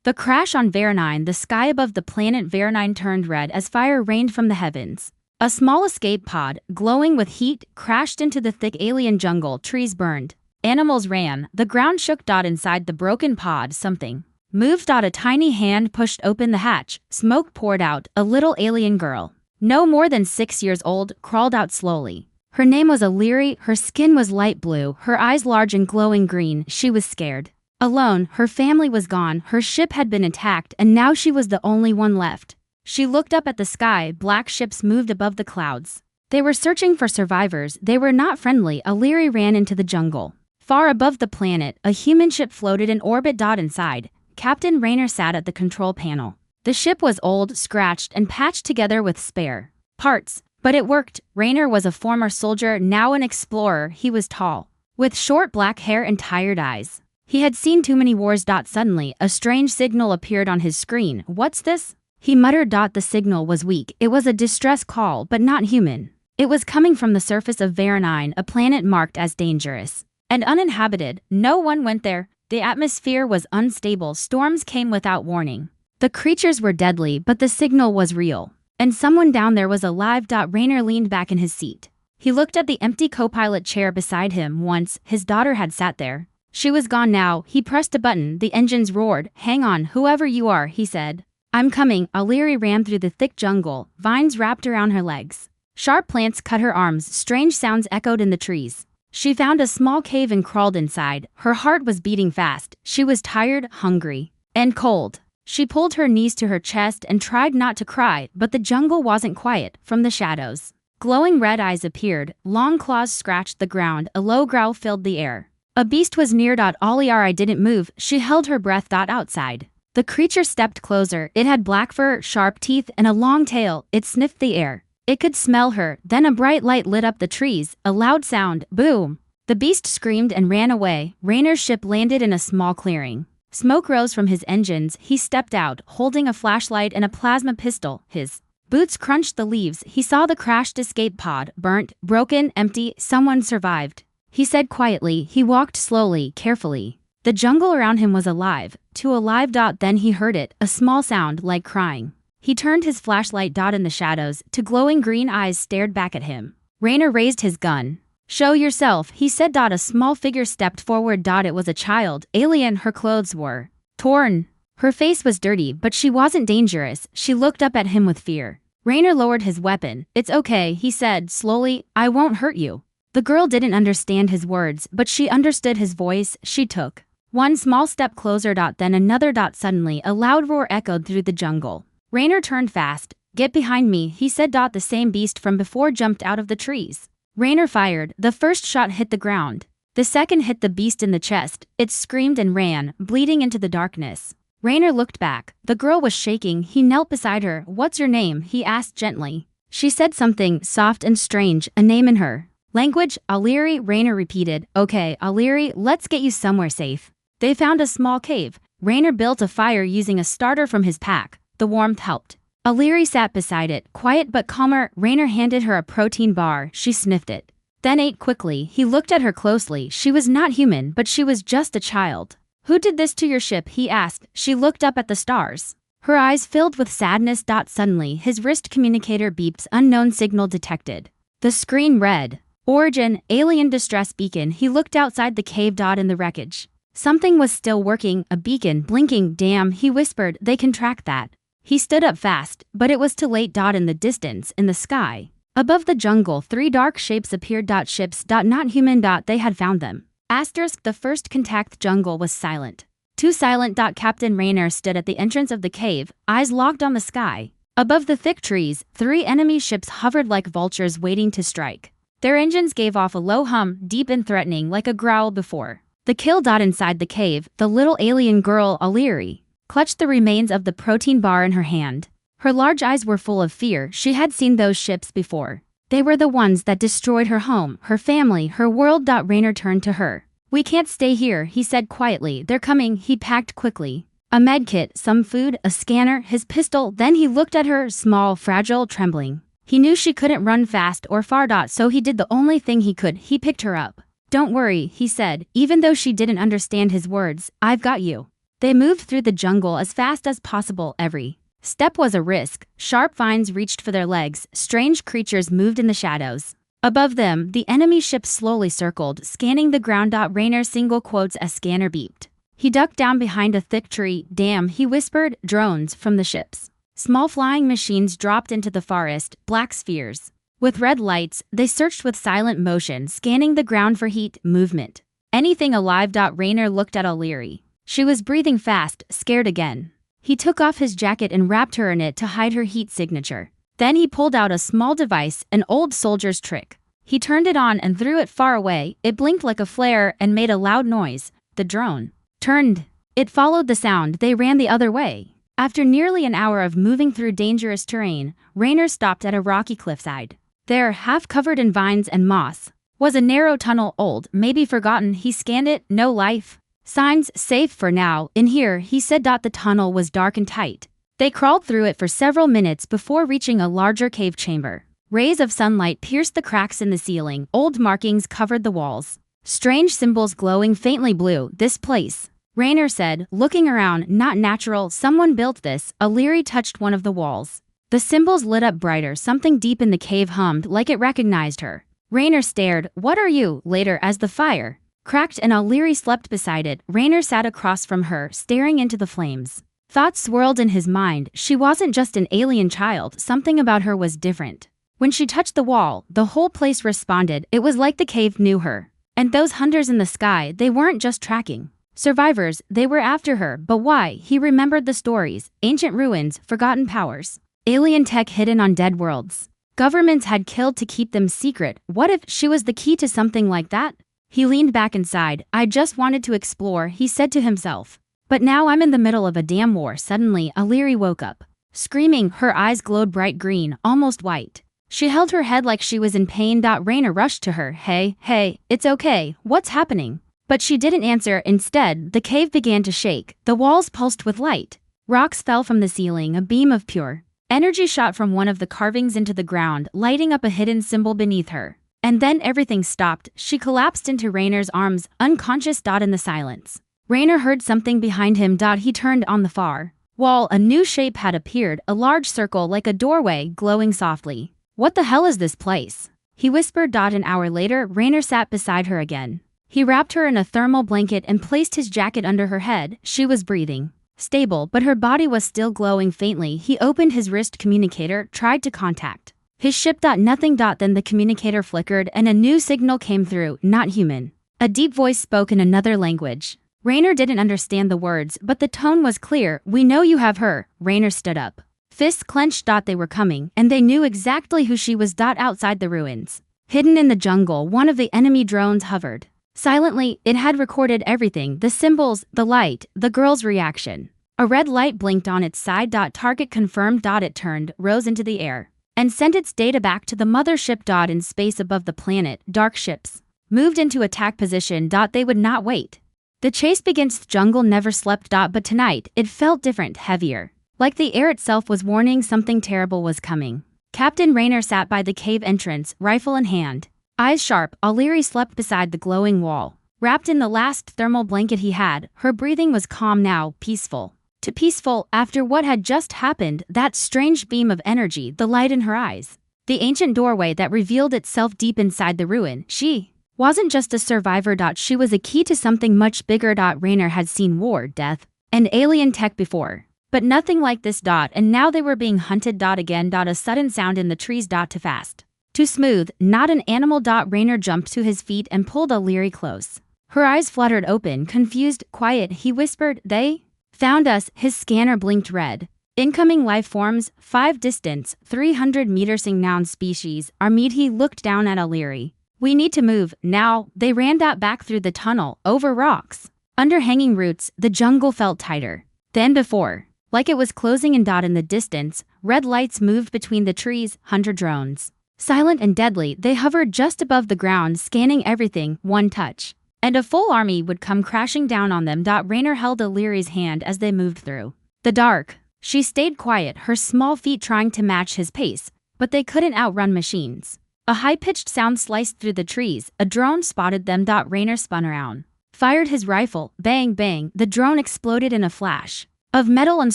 The crash on Veronine. The sky above the planet Veronine turned red as fire rained from the heavens. A small escape pod, glowing with heat, crashed into the thick alien jungle. Trees burned. Animals ran. The ground shook. Inside the broken pod, something moved. A tiny hand pushed open the hatch. Smoke poured out. A little alien girl, no more than 6 years old, crawled out slowly. Her name was Illyri. Her skin was light blue, her eyes large and glowing green. She was scared. Alone, her family was gone, her ship had been attacked, and now she was the only one left. She looked up at the sky. Black ships moved above the clouds. They were searching for survivors. They were not friendly. Illyri ran into the jungle. Far above the planet, a human ship floated in orbit. Inside, Captain Raynor sat at the control panel. The ship was old, scratched, and patched together with spare parts, but it worked. Raynor was a former soldier, now an explorer. He was tall, with short black hair and tired eyes. He had seen too many wars. Suddenly, a strange signal appeared on his screen. What's this? He muttered. The signal was weak. It was a distress call, but not human. It was coming from the surface of Veronine, a planet marked as dangerous and uninhabited. No one went there. The atmosphere was unstable. Storms came without warning. The creatures were deadly, but the signal was real. And someone down there was alive. Raynor leaned back in his seat. He looked at the empty co-pilot chair beside him. Once, his daughter had sat there. She was gone now. He pressed a button. The engines roared. Hang on, whoever you are, he said. I'm coming. Illyri ran through the thick jungle. Vines wrapped around her legs. Sharp plants cut her arms. Strange sounds echoed in the trees. She found a small cave and crawled inside. Her heart was beating fast. She was tired, hungry, and cold. She pulled her knees to her chest and tried not to cry, but the jungle wasn't quiet. From the shadows, glowing red eyes appeared. Long claws scratched the ground. A low growl filled the air. A beast was near. Illyri didn't move. She held her breath. Outside, the creature stepped closer. It had black fur, sharp teeth, and a long tail. It sniffed the air. It could smell her. Then a bright light lit up the trees. A loud sound. Boom! The beast screamed and ran away. Raynor's ship landed in a small clearing. Smoke rose from his engines. He stepped out, holding a flashlight and a plasma pistol. His boots crunched the leaves. He saw the crashed escape pod, burnt, broken, empty. Someone survived, he said quietly. He walked slowly, carefully. The jungle around him was alive, too alive. Then he heard it, a small sound like crying. He turned his flashlight. In the shadows, two glowing green eyes stared back at him. Raynor raised his gun. Show yourself, he said. A small figure stepped forward. It was a child, alien. Her clothes were torn. Her face was dirty, but she wasn't dangerous. She looked up at him with fear. Raynor lowered his weapon. It's okay, he said slowly. I won't hurt you. The girl didn't understand his words, but she understood his voice. She took one small step closer. Then another. Suddenly, a loud roar echoed through the jungle. Raynor turned fast. Get behind me, he said. The same beast from before jumped out of the trees. Raynor fired. The first shot hit the ground. The second hit the beast in the chest. It screamed and ran, bleeding into the darkness. Raynor looked back. The girl was shaking. He knelt beside her. What's your name? He asked gently. She said something soft and strange, a name in her language. Illyri, Raynor repeated. Okay, Illyri, let's get you somewhere safe. They found a small cave. Raynor built a fire using a starter from his pack. The warmth helped. Illyri sat beside it, quiet but calmer. Raynor handed her a protein bar. She sniffed it, then ate quickly. He looked at her closely. She was not human, but she was just a child. Who did this to your ship? He asked. She looked up at the stars. Her eyes filled with sadness. Suddenly, his wrist communicator beeped. Unknown signal detected. The screen read, Origin, alien distress beacon. He looked outside the cave. In the wreckage, something was still working, a beacon blinking. Damn, he whispered. They can track that. He stood up fast, but it was too late. In the distance, in the sky, above the jungle, three dark shapes appeared. Ships. Not human. They had found them. Asterisk. The first contact. Jungle was silent. Too silent. Captain Raynor stood at the entrance of the cave, eyes locked on the sky. Above the thick trees, three enemy ships hovered like vultures waiting to strike. Their engines gave off a low hum, deep and threatening, like a growl before the kill. Inside the cave, the little alien girl, Illyri, clutched the remains of the protein bar in her hand. Her large eyes were full of fear. She had seen those ships before. They were the ones that destroyed her home, her family, her world. Raynor turned to her. We can't stay here, he said quietly. They're coming. He packed quickly. A medkit, some food, a scanner, his pistol. Then he looked at her, small, fragile, trembling. He knew she couldn't run fast or far. So he did the only thing he could. He picked her up. Don't worry, he said, even though she didn't understand his words. I've got you. They moved through the jungle as fast as possible. Every step was a risk. Sharp vines reached for their legs. Strange creatures moved in the shadows. Above them, the enemy ship slowly circled, scanning the ground. Rainer single quotes as scanner beeped. He ducked down behind a thick tree. Damn, he whispered. Drones from the ships. Small flying machines dropped into the forest, black spheres. With red lights, they searched with silent motion, scanning the ground for heat, movement. Anything alive. Rainer looked at O'Leary. She was breathing fast, scared again. He took off his jacket and wrapped her in it to hide her heat signature. Then he pulled out a small device, an old soldier's trick. He turned it on and threw it far away. It blinked like a flare and made a loud noise. The drone turned. It followed the sound. They ran the other way. After nearly an hour of moving through dangerous terrain, Rainer stopped at a rocky cliffside. There, half covered in vines and moss, was a narrow tunnel, old, maybe forgotten. He scanned it. No life signs. Safe for now. In here, he said. The tunnel was dark and tight. They crawled through it for several minutes before reaching a larger cave chamber. Rays of sunlight pierced the cracks in the ceiling. Old markings covered the walls. Strange symbols glowing faintly blue. This place, Rainer said, looking around. Not natural. Someone built this. O'Leary touched one of the walls. The symbols lit up brighter. Something deep in the cave hummed like it recognized her. Rainer stared. What are you? Later, as the fire cracked and O'Leary slept beside it, Rainer sat across from her, staring into the flames. Thoughts swirled in his mind. She wasn't just an alien child. Something about her was different. When she touched the wall, the whole place responded. It was like the cave knew her. And those hunters in the sky, they weren't just tracking survivors, they were after her. But why? He remembered the stories. Ancient ruins, forgotten powers. Alien tech hidden on dead worlds. Governments had killed to keep them secret. What if she was the key to something like that? He leaned back and sighed. I just wanted to explore, he said to himself. But now I'm in the middle of a damn war. Suddenly, O'Leary woke up. Screaming, her eyes glowed bright green, almost white. She held her head like she was in pain. Rainer rushed to her. Hey, it's okay. What's happening? But she didn't answer. Instead, the cave began to shake. The walls pulsed with light. Rocks fell from the ceiling. A beam of pure energy shot from one of the carvings into the ground, lighting up a hidden symbol beneath her. And then everything stopped. She collapsed into Rainer's arms, unconscious. In the silence, Rainer heard something behind him. He turned. On the far wall, a new shape had appeared, a large circle like a doorway, glowing softly. What the hell is this place? He whispered. An hour later, Rainer sat beside her again. He wrapped her in a thermal blanket and placed his jacket under her head. She was breathing stable, but her body was still glowing faintly. He opened his wrist communicator, tried to contact his ship. Nothing. Then the communicator flickered and a new signal came through. Not human. A deep voice spoke in another language. Rainer didn't understand the words, but the tone was clear. We know you have her. Rainer stood up. Fists clenched. They were coming, and they knew exactly who she was. Outside the ruins, hidden in the jungle, one of the enemy drones hovered. Silently, it had recorded everything, the symbols, the light, the girl's reaction. A red light blinked on its side. Target confirmed. It turned, rose into the air, and sent its data back to the mothership. In space above the planet, dark ships moved into attack position. They would not wait. The chase begins. The jungle never slept. But tonight, it felt different, heavier. Like the air itself was warning something terrible was coming. Captain Rainer sat by the cave entrance, rifle in hand. Eyes sharp, O'Leary slept beside the glowing wall. Wrapped in the last thermal blanket he had, her breathing was calm now, peaceful. Too peaceful after what had just happened, that strange beam of energy, the light in her eyes. The ancient doorway that revealed itself deep inside the ruin. She wasn't just a survivor. She was a key to something much bigger. Rainer had seen war, death, and alien tech before. But nothing like this. And now they were being hunted. Again. A sudden sound in the trees. Too fast. Too smooth, not an animal. Rainer jumped to his feet and pulled O'Leary close. Her eyes fluttered open, confused. Quiet, he whispered. They found us. His scanner blinked red. Incoming life forms, 5 distance, 300 meters. Noun species, Armid. He looked down at O'Leary. We need to move, now. They ran back through the tunnel, over rocks. Under hanging roots, the jungle felt tighter than before. Like it was closing in. In the distance, red lights moved between the trees, hunter drones. Silent and deadly, they hovered just above the ground, scanning everything, one touch. And a full army would come crashing down on them. Rainer held O'Leary's hand as they moved through the dark. She stayed quiet, her small feet trying to match his pace, but they couldn't outrun machines. A high-pitched sound sliced through the trees. A drone spotted them. Rainer spun around. fired his rifle. Bang, bang, the drone exploded in a flash of metal and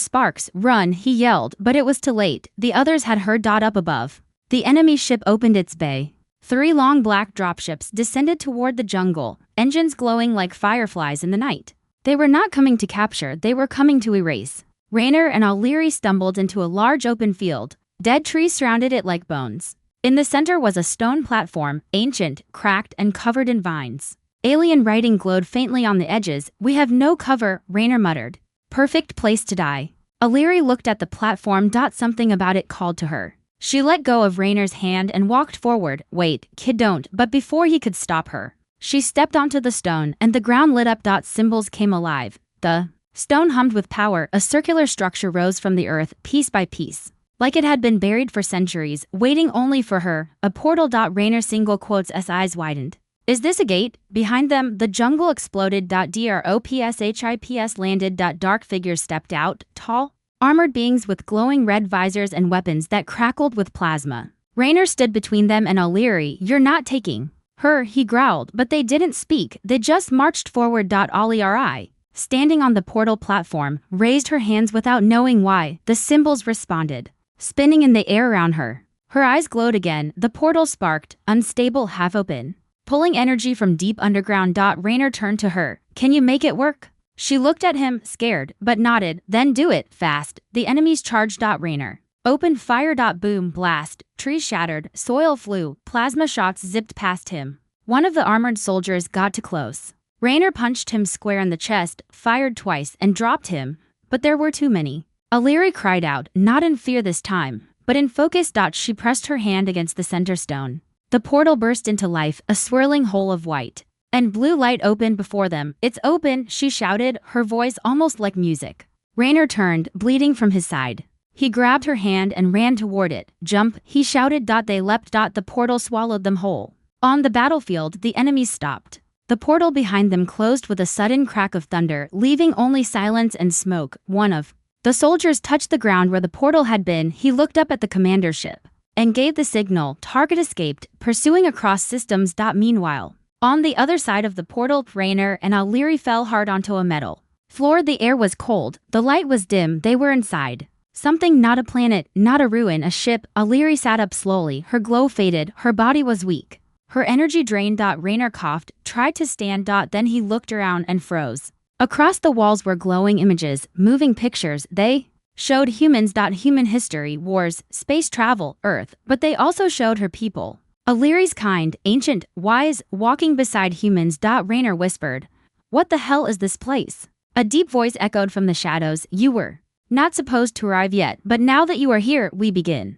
sparks. Run, he yelled, but it was too late. The others had heard. Up above, the enemy ship opened its bay. 3 long black dropships descended toward the jungle, engines glowing like fireflies in the night. They were not coming to capture, they were coming to erase. Raynor and O'Leary stumbled into a large open field. Dead trees surrounded it like bones. In the center was a stone platform, ancient, cracked, and covered in vines. Alien writing glowed faintly on the edges. "We have no cover," Raynor muttered. "Perfect place to die." O'Leary looked at the platform. Something about it called to her. She let go of Raynor's hand and walked forward. "Wait, kid, don't." But before he could stop her, she stepped onto the stone and the ground lit up. Symbols came alive. The stone hummed with power. A circular structure rose from the earth, piece by piece, like it had been buried for centuries, waiting only for her. A portal. Raynor single quotes as eyes widened. "Is this a gate?" Behind them, the jungle exploded. Dropships landed. Dark figures stepped out, tall, armored beings with glowing red visors and weapons that crackled with plasma. Raynor stood between them and O'Leary. "You're not taking her," he growled, but they didn't speak. They just marched forward. O'Leary, standing on the portal platform, raised her hands without knowing why. The symbols responded, spinning in the air around her. Her eyes glowed again. The portal sparked, unstable, half open, pulling energy from deep underground. Raynor turned to her. "Can you make it work?" She looked at him, scared, but nodded. "Then do it, fast." The enemies charged. Raynor opened fire. Boom, blast, trees shattered, soil flew, plasma shots zipped past him. One of the armored soldiers got too close. Raynor punched him square in the chest, fired twice, and dropped him. But there were too many. O'Leary cried out, not in fear this time, but in focus. She pressed her hand against the center stone. The portal burst into life, a swirling hole of white and blue light opened before them. "It's open," she shouted, her voice almost like music. Raynor turned, bleeding from his side. He grabbed her hand and ran toward it. "Jump," he shouted. They leapt. The portal swallowed them whole. On the battlefield, the enemies stopped. The portal behind them closed with a sudden crack of thunder, leaving only silence and smoke. One of the soldiers touched the ground where the portal had been. He looked up at the commander's ship and gave the signal. Target escaped, pursuing across systems. Meanwhile, on the other side of the portal, Raynor and O'Leary fell hard onto a metal floor. The air was cold, the light was dim. They were inside something, not a planet, not a ruin, a ship. O'Leary sat up slowly, her glow faded, her body was weak, her energy drained. Raynor coughed, tried to stand. Then he looked around and froze. Across the walls were glowing images, moving pictures. They showed humans. Human history, wars, space travel, Earth, but they also showed her people. O'Leary's kind, ancient, wise, walking beside humans. Raynor whispered, "What the hell is this place?" A deep voice echoed from the shadows. "You were not supposed to arrive yet, but now that you are here, we begin."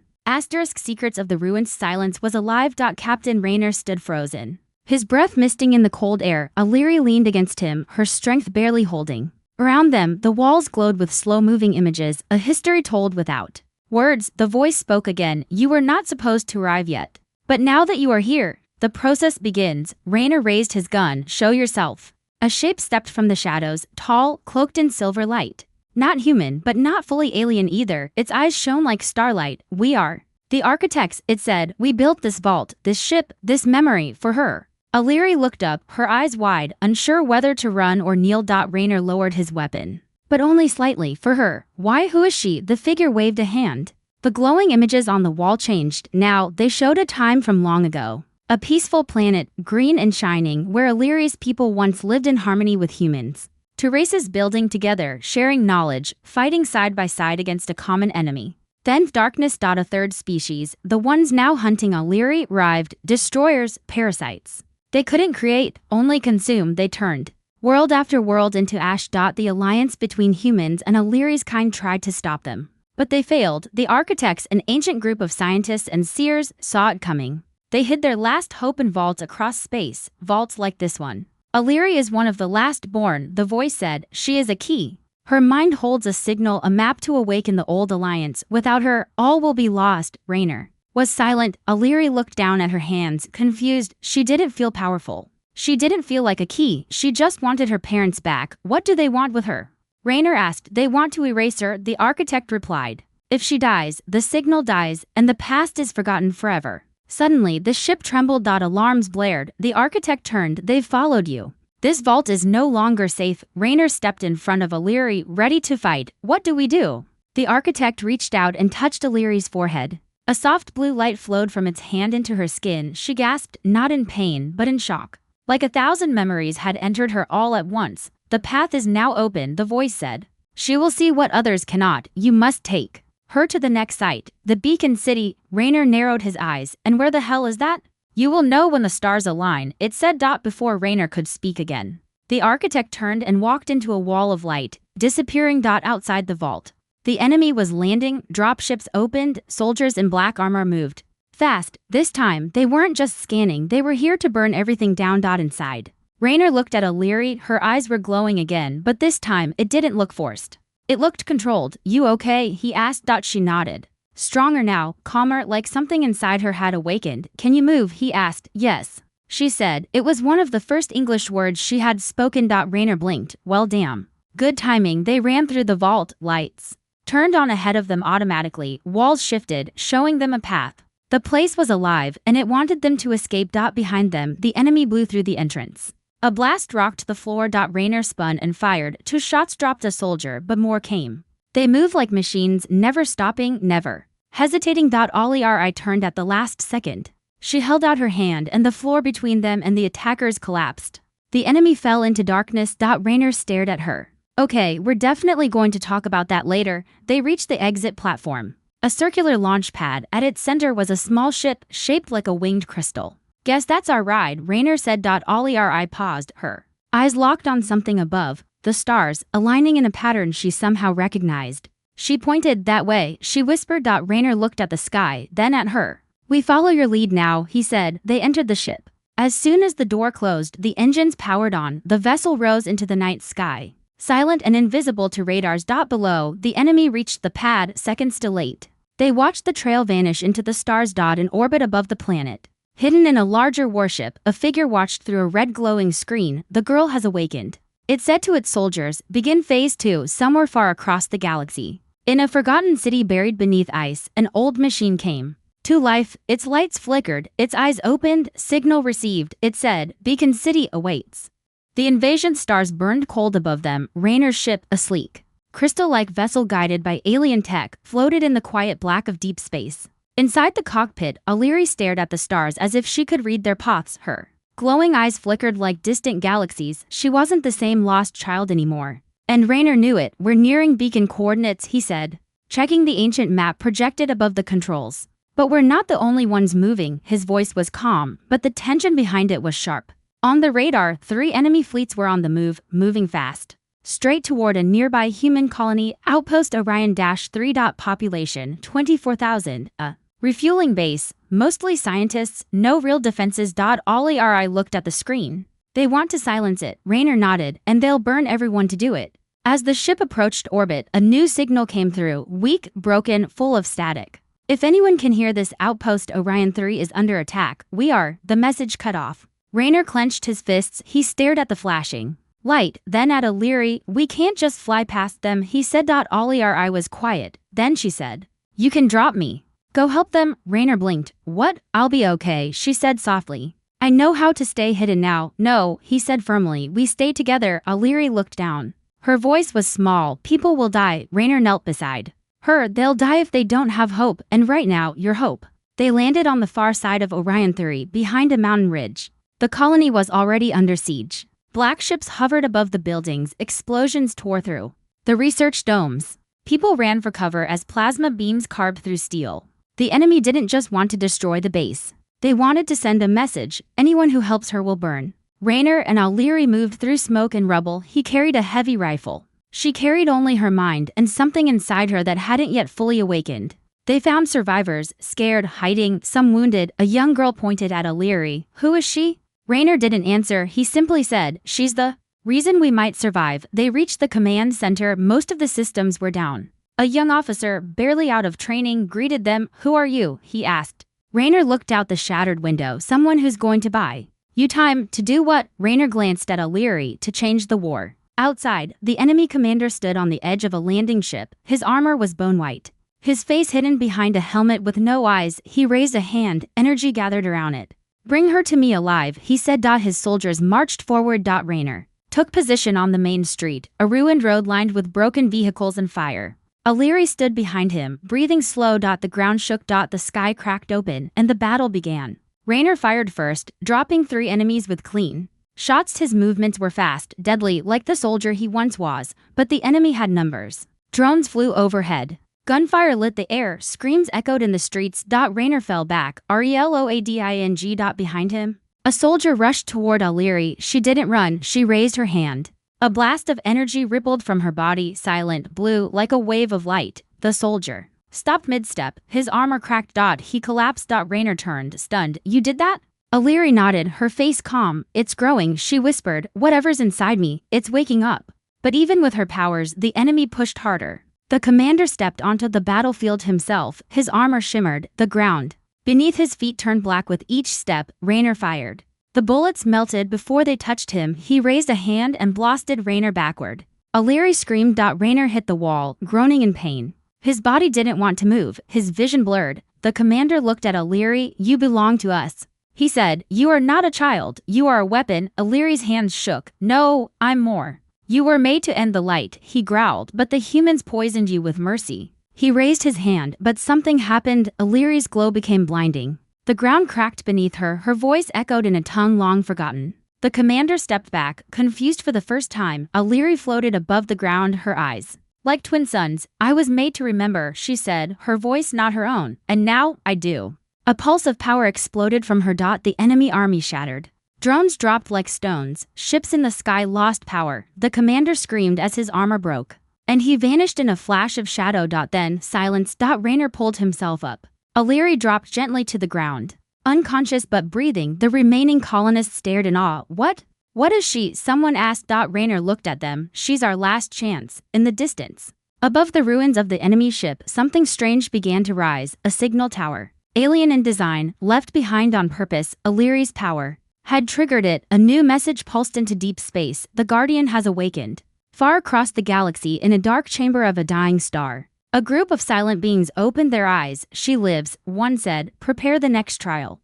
Secrets of the ruins. Silence was alive. Captain Raynor stood frozen, his breath misting in the cold air. O'Leary leaned against him, her strength barely holding. Around them, the walls glowed with slow-moving images, a history told without words. The voice spoke again. "You were not supposed to arrive yet, but now that you are here, the process begins." Raynor raised his gun. "Show yourself." A shape stepped from the shadows, tall, cloaked in silver light. Not human, but not fully alien either. Its eyes shone like starlight. "We are the architects," it said. "We built this vault, this ship, this memory for her." O'Leary looked up, her eyes wide, unsure whether to run or kneel. Raynor lowered his weapon, but only slightly. "For her." "Why, who is she?" The figure waved a hand. The glowing images on the wall changed. Now, they showed a time from long ago. A peaceful planet, green and shining, where O'Leary's people once lived in harmony with humans. Two races building together, sharing knowledge, fighting side by side against a common enemy. Then darkness. A third species, the ones now hunting O'Leary, arrived. Destroyers, parasites. They couldn't create, only consume. They turned world after world into ash. The alliance between humans and O'Leary's kind tried to stop them, but they failed. The architects, an ancient group of scientists and seers, saw it coming. They hid their last hope in vaults across space, vaults like this one. "O'Leary is one of the last born," the voice said. "She is a key. Her mind holds a signal, a map to awaken the old alliance. Without her, all will be lost." Raynor was silent. O'Leary looked down at her hands, confused. She didn't feel powerful. She didn't feel like a key. She just wanted her parents back. "What do they want with her?" Raynor asked. "They want to erase her," the architect replied. "If she dies, the signal dies, and the past is forgotten forever." Suddenly, the ship trembled. Alarms blared. The architect turned. "They've followed you." This vault is no longer safe. Raynor stepped in front of Illyri, ready to fight. What do we do? The architect reached out and touched Illyri's forehead. A soft blue light flowed from its hand into her skin. She gasped, not in pain, but in shock. Like 1,000 memories had entered her all at once. The path is now open, the voice said. She will see what others cannot. You must take her to the next site, the Beacon City. Raynor narrowed his eyes. And where the hell is that? You will know when the stars align, it said. Before Raynor could speak again, the architect turned and walked into a wall of light, disappearing. Outside the vault, the enemy was landing. Dropships opened. Soldiers in black armor moved fast. This time, they weren't just scanning, they were here to burn everything down. Inside, Raynor looked at Illyri. Her eyes were glowing again, but this time, it didn't look forced. It looked controlled. You okay? He asked. She nodded. Stronger now, calmer, like something inside her had awakened. Can you move? He asked. Yes, she said. It was one of the first English words she had spoken. Raynor blinked. Well, damn. Good timing. They ran through the vault. Lights turned on ahead of them automatically. Walls shifted, showing them a path. The place was alive, and it wanted them to escape. Behind them, the enemy blew through the entrance. A blast rocked the floor. Raynor spun and fired. 2 shots dropped a soldier, but more came. They moved like machines, never stopping, never hesitating. Illyri turned at the last second. She held out her hand, and the floor between them and the attackers collapsed. The enemy fell into darkness. Raynor stared at her. Okay, we're definitely going to talk about that later. They reached the exit platform. A circular launch pad. At its center was a small ship, shaped like a winged crystal. Guess that's our ride, Raynor said. Illyri paused, her eyes locked on something above, the stars, aligning in a pattern she somehow recognized. She pointed that way, she whispered. Raynor looked at the sky, then at her. We follow your lead now, he said. They entered the ship. As soon as the door closed, the engines powered on. The vessel rose into the night sky, silent and invisible to radars. Below, the enemy reached the pad, seconds delayed. They watched the trail vanish into the stars. In orbit above the planet, hidden in a larger warship, a figure watched through a red glowing screen. The girl has awakened, it said to its soldiers. Begin phase 2 somewhere far across the galaxy. In a forgotten city buried beneath ice, an old machine came to life. Its lights flickered, its eyes opened. Signal received, it said. Beacon City awaits. The invasion stars burned cold above them. Raynor's ship, a sleek, crystal-like vessel guided by alien tech, floated in the quiet black of deep space. Inside the cockpit, Illyri stared at the stars as if she could read their paths. Her glowing eyes flickered like distant galaxies. She wasn't the same lost child anymore. And Raynor knew it. We're nearing beacon coordinates, he said, checking the ancient map projected above the controls. But we're not the only ones moving. His voice was calm, but the tension behind it was sharp. On the radar, 3 enemy fleets were on the move, moving fast, straight toward a nearby human colony. Outpost Orion-3. Population 24,000. A refueling base, mostly scientists, no real defenses. Illyri looked at the screen. They want to silence it, Raynor nodded, and they'll burn everyone to do it. As the ship approached orbit, a new signal came through, weak, broken, full of static. If anyone can hear this, Outpost Orion-3 is under attack. We are. The message cut off. Raynor clenched his fists. He stared at the flashing light, then at Illyri. We can't just fly past them, he said. Illyri was quiet. Then she said, you can drop me. Go help them. Raynor blinked. What? I'll be okay, she said softly. I know how to stay hidden now. No, he said firmly. We stay together. Illyri looked down. Her voice was small. People will die. Raynor knelt beside her. They'll die if they don't have hope, and right now, your hope. They landed on the far side of Orion-3, behind a mountain ridge. The colony was already under siege. Black ships hovered above the buildings. Explosions tore through the research domes. People ran for cover as plasma beams carved through steel. The enemy didn't just want to destroy the base. They wanted to send a message. Anyone who helps her will burn. Raynor and Illyri moved through smoke and rubble. He carried a heavy rifle. She carried only her mind and something inside her that hadn't yet fully awakened. They found survivors, scared, hiding, some wounded. A young girl pointed at Illyri. Who is she? Raynor didn't answer. He simply said, she's the reason we might survive. They reached the command center. Most of the systems were down. A young officer, barely out of training, greeted them. Who are you? He asked. Raynor looked out the shattered window. Someone who's going to buy you time. To do what? Raynor glanced at Illyri. To change the war. Outside, the enemy commander stood on the edge of a landing ship. His armor was bone white, his face hidden behind a helmet with no eyes. He raised a hand. Energy gathered around it. Bring her to me alive, he said. His soldiers marched forward. Raynor took position on the main street, a ruined road lined with broken vehicles and fire. O'Leary stood behind him, breathing slow. The ground shook. The sky cracked open, and the battle began. Raynor fired first, dropping 3 enemies with clean shots. His movements were fast, deadly, like the soldier he once was, but the enemy had numbers. Drones flew overhead. Gunfire lit the air, screams echoed in the streets. Raynor fell back, reloading. Behind him. A soldier rushed toward O'Leary. She didn't run, she raised her hand. A blast of energy rippled from her body, silent, blue, like a wave of light. The soldier stopped mid-step, his armor cracked. He collapsed. Raynor turned, stunned. You did that? O'Leary nodded, her face calm. It's growing, she whispered. Whatever's inside me, it's waking up. But even with her powers, the enemy pushed harder. The commander stepped onto the battlefield himself, his armor shimmered, the ground beneath his feet turned black with each step. Raynor fired. The bullets melted before they touched him. He raised a hand and blasted Raynor backward. O'Leary screamed. Raynor hit the wall, groaning in pain. His body didn't want to move, his vision blurred. The commander looked at O'Leary. You belong to us, he said. You are not a child, you are a weapon. O'Leary's hands shook. No, I'm more. You were made to end the light, he growled, but the humans poisoned you with mercy. He raised his hand, but something happened. O'Leary's glow became blinding. The ground cracked beneath her, her voice echoed in a tongue long forgotten. The commander stepped back, confused for the first time. O'Leary floated above the ground, her eyes like twin suns. I was made to remember, she said, her voice not her own. And now, I do. A pulse of power exploded from her. The enemy army shattered. Drones dropped like stones, ships in the sky lost power. The commander screamed as his armor broke. And he vanished in a flash of shadow. Then, silence. Raynor pulled himself up. O'Leary dropped gently to the ground. Unconscious but breathing, the remaining colonists stared in awe. What is she? Someone asked. Raynor looked at them. She's our last chance. In the distance, above the ruins of the enemy ship, something strange began to rise, a signal tower. Alien in design, left behind on purpose, O'Leary's power had triggered it. A new message pulsed into deep space. The Guardian has awakened. Far across the galaxy, in a dark chamber of a dying star, a group of silent beings opened their eyes. She lives, one said. Prepare the next trial.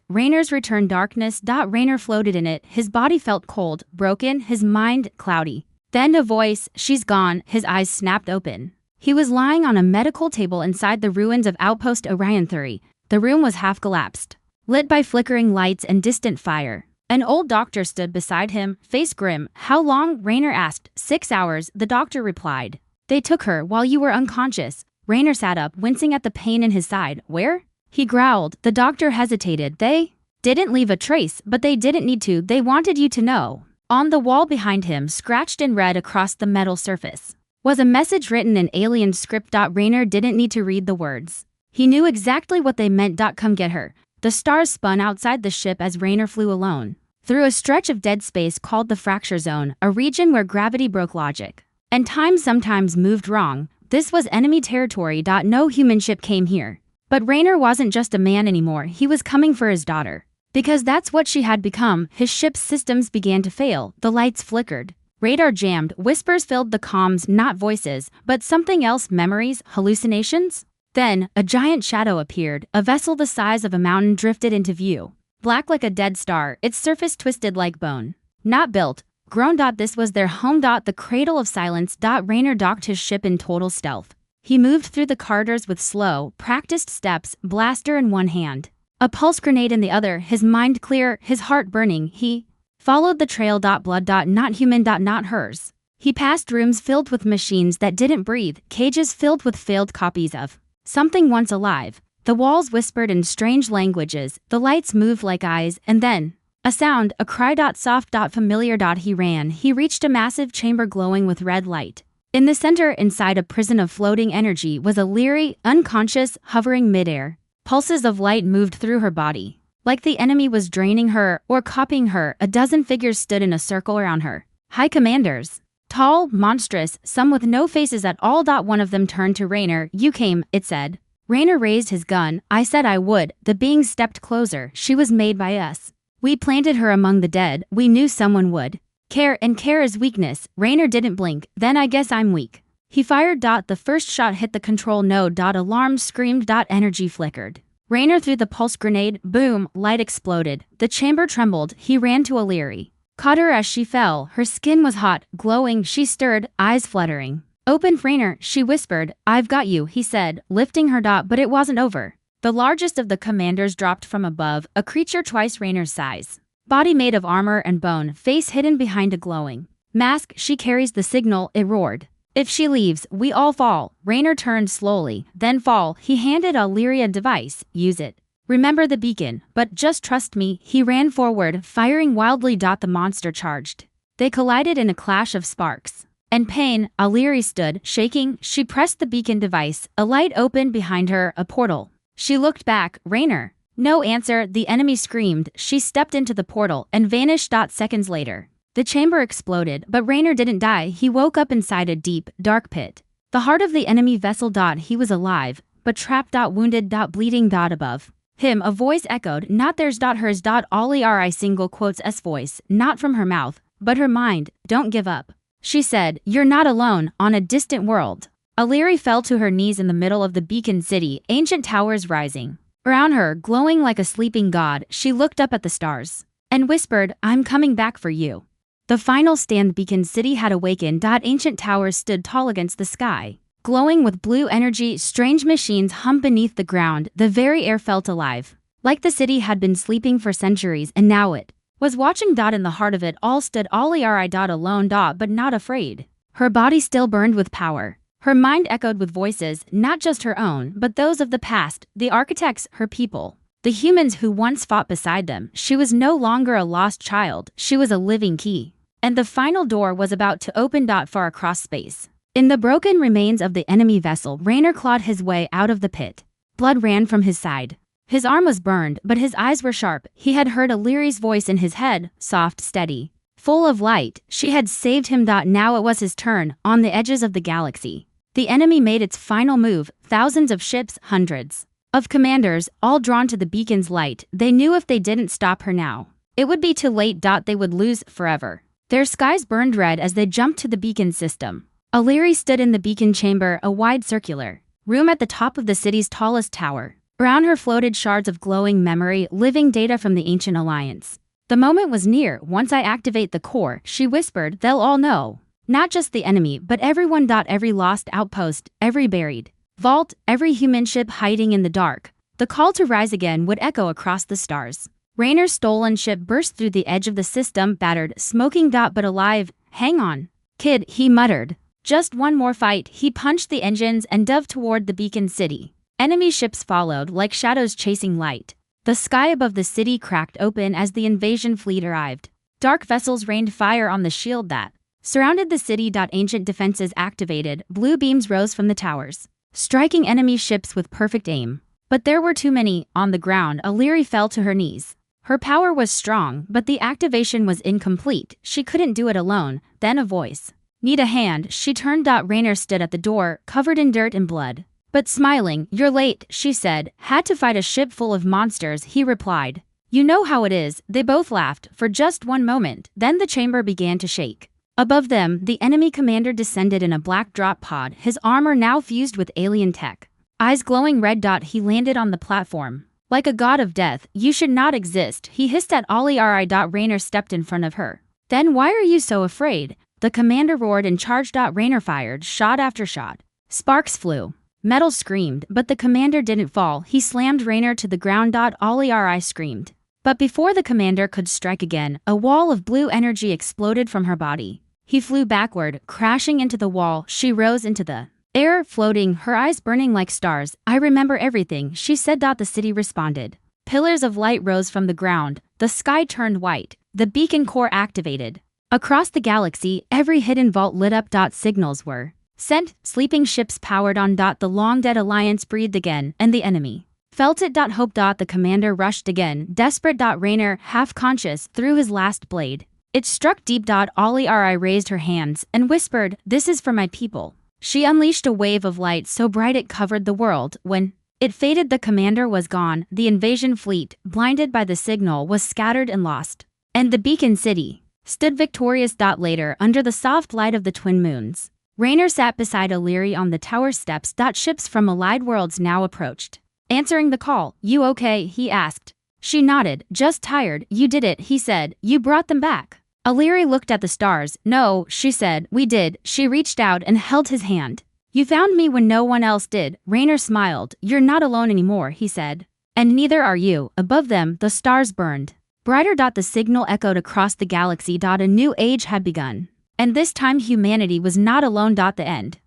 Raynor's return. Darkness. Raynor floated in it. His body felt cold, broken, his mind cloudy. Then a voice. She's gone. His eyes snapped open. He was lying on a medical table inside the ruins of Outpost Orion 3. The room was half collapsed, lit by flickering lights and distant fire. An old doctor stood beside him, face grim. How long? Raynor asked. 6 hours, the doctor replied. They took her while you were unconscious. Raynor sat up, wincing at the pain in his side. Where? He growled. The doctor hesitated. They didn't leave a trace, but they didn't need to. They wanted you to know. On the wall behind him, scratched in red across the metal surface, was a message written in alien script. Raynor didn't need to read the words. He knew exactly what they meant. Come get her. The stars spun outside the ship as Raynor flew alone through a stretch of dead space called the Fracture Zone, a region where gravity broke logic and time sometimes moved wrong. This was enemy territory. No human ship came here. But Raynor wasn't just a man anymore, he was coming for his daughter. Because that's what she had become. His ship's systems began to fail, the lights flickered. Radar jammed, whispers filled the comms, not voices, but something else. Memories, hallucinations? Then, a giant shadow appeared, a vessel the size of a mountain drifted into view. Black like a dead star, its surface twisted like bone. Not built, grown. This was their home. The cradle of silence. Raynor docked his ship in total stealth. He moved through the corridors with slow, practiced steps, blaster in one hand, a pulse grenade in the other, his mind clear, his heart burning. He followed the trail. Blood. Not human. Not hers. He passed rooms filled with machines that didn't breathe, cages filled with failed copies of something once alive. The walls whispered in strange languages, the lights moved like eyes, and then a sound, a cry. Soft. Familiar. He ran. He reached a massive chamber glowing with red light. In the center, inside a prison of floating energy, was O'Leary, unconscious, hovering midair. Pulses of light moved through her body. Like the enemy was draining her or copying her, a dozen figures stood in a circle around her. High commanders. Tall, monstrous, some with no faces at all. One of them turned to Raynor. You came, it said. Raynor raised his gun. I said I would. The being stepped closer. She was made by us. We planted her among the dead. We knew someone would. Care is weakness. Raynor didn't blink. Then I guess I'm weak. He fired. The first shot hit the control node. Alarm screamed. Energy flickered. Raynor threw the pulse grenade. Boom, light exploded. The chamber trembled. He ran to O'Leary. Caught her as she fell. Her skin was hot, glowing. She stirred, eyes fluttering. Open, Raynor, she whispered. I've got you, he said, lifting her. But it wasn't over. The largest of the commanders dropped from above, a creature twice Raynor's size. Body made of armor and bone, face hidden behind a glowing mask. She carries the signal, it roared. If she leaves, we all fall. Raynor turned slowly, then fall. He handed O'Leary a device. Use it. Remember the beacon, but just trust me. He ran forward, firing wildly. The monster charged. They collided in a clash of sparks and pain. O'Leary stood, shaking. She pressed the beacon device. A light opened behind her, a portal. She looked back. Raynor. No answer. The enemy screamed. She stepped into the portal and vanished. Seconds later, the chamber exploded, but Raynor didn't die. He woke up inside a deep, dark pit. The heart of the enemy vessel. He was alive, but trapped. Wounded. Bleeding. Above him, a voice echoed. Not theirs. Hers. O'Leary single quotes S voice, not from her mouth, but her mind. Don't give up. She said, you're not alone, on a distant world. O'Leary fell to her knees in the middle of the beacon city, ancient towers rising around her, glowing like a sleeping god. She looked up at the stars and whispered, I'm coming back for you. The final stand. Beacon city had awakened. Ancient towers stood tall against the sky, glowing with blue energy. Strange machines hummed beneath the ground. The very air felt alive, like the city had been sleeping for centuries, and now it was watching. In the heart of it all stood O'Leary. Alone. But not afraid. Her body still burned with power. Her mind echoed with voices, not just her own, but those of the past, the architects, her people, the humans who once fought beside them. She was no longer a lost child, she was a living key. And the final door was about to open. Far across space, in the broken remains of the enemy vessel, Raynor clawed his way out of the pit. Blood ran from his side. His arm was burned, but his eyes were sharp. He had heard O'Leary's voice in his head, soft, steady, full of light. She had saved him. Now it was his turn, on the edges of the galaxy. The enemy made its final move. Thousands of ships, hundreds of commanders, all drawn to the beacon's light. They knew if they didn't stop her now, it would be too late. They would lose forever. Their skies burned red as they jumped to the beacon system. O'Leary stood in the beacon chamber, a wide circular room at the top of the city's tallest tower. Around her floated shards of glowing memory, living data from the ancient alliance. The moment was near. Once I activate the core, she whispered, they'll all know. Not just the enemy, but everyone. Every lost outpost, every buried vault, every human ship hiding in the dark. The call to rise again would echo across the stars. Raynor's stolen ship burst through the edge of the system, battered, smoking. But alive. Hang on, kid, he muttered. Just one more fight. He punched the engines and dove toward the beacon city. Enemy ships followed, like shadows chasing light. The sky above the city cracked open as the invasion fleet arrived. Dark vessels rained fire on the shield that surrounded the city. Ancient defenses activated. Blue beams rose from the towers, striking enemy ships with perfect aim. But there were too many. On the ground, O'Leary fell to her knees. Her power was strong, but the activation was incomplete. She couldn't do it alone. Then a voice. Need a hand. She turned. Raynor stood at the door, covered in dirt and blood, but smiling. You're late, she said. Had to fight a ship full of monsters, he replied. You know how it is. They both laughed for just one moment. Then the chamber began to shake. Above them, the enemy commander descended in a black drop pod, his armor now fused with alien tech. Eyes glowing red. He landed on the platform. Like a god of death, you should not exist, he hissed at O'Leary. Raynor stepped in front of her. Then why are you so afraid? The commander roared and charged. Raynor fired, shot after shot. Sparks flew. Metal screamed, but the commander didn't fall. He slammed Raynor to the ground. O'Leary screamed. But before the commander could strike again, a wall of blue energy exploded from her body. He flew backward, crashing into the wall. She rose into the air, floating, her eyes burning like stars. I remember everything, she said. The city responded. Pillars of light rose from the ground. The sky turned white. The beacon core activated. Across the galaxy, every hidden vault lit up. Signals were sent. Sleeping ships powered on. The long-dead alliance breathed again, and the enemy felt it. Hope. The commander rushed again, desperate. Raynor, half-conscious, threw his last blade. It struck deep. O'Leary raised her hands and whispered, this is for my people. She unleashed a wave of light so bright it covered the world. When it faded, the commander was gone. The invasion fleet, blinded by the signal, was scattered and lost. And the beacon city stood victorious. Later, under the soft light of the twin moons, Raynor sat beside O'Leary on the tower steps. Ships from allied worlds now approached. Answering the call, "You okay?" he asked. She nodded. "Just tired." "You did it," he said. "You brought them back." Aliri looked at the stars. "No," she said. "We did." She reached out and held his hand. "You found me when no one else did." Raynor smiled. "You're not alone anymore," he said. "And neither are you." Above them, the stars burned. Brighter. The signal echoed across the galaxy. A new age had begun. And this time humanity was not alone. The end.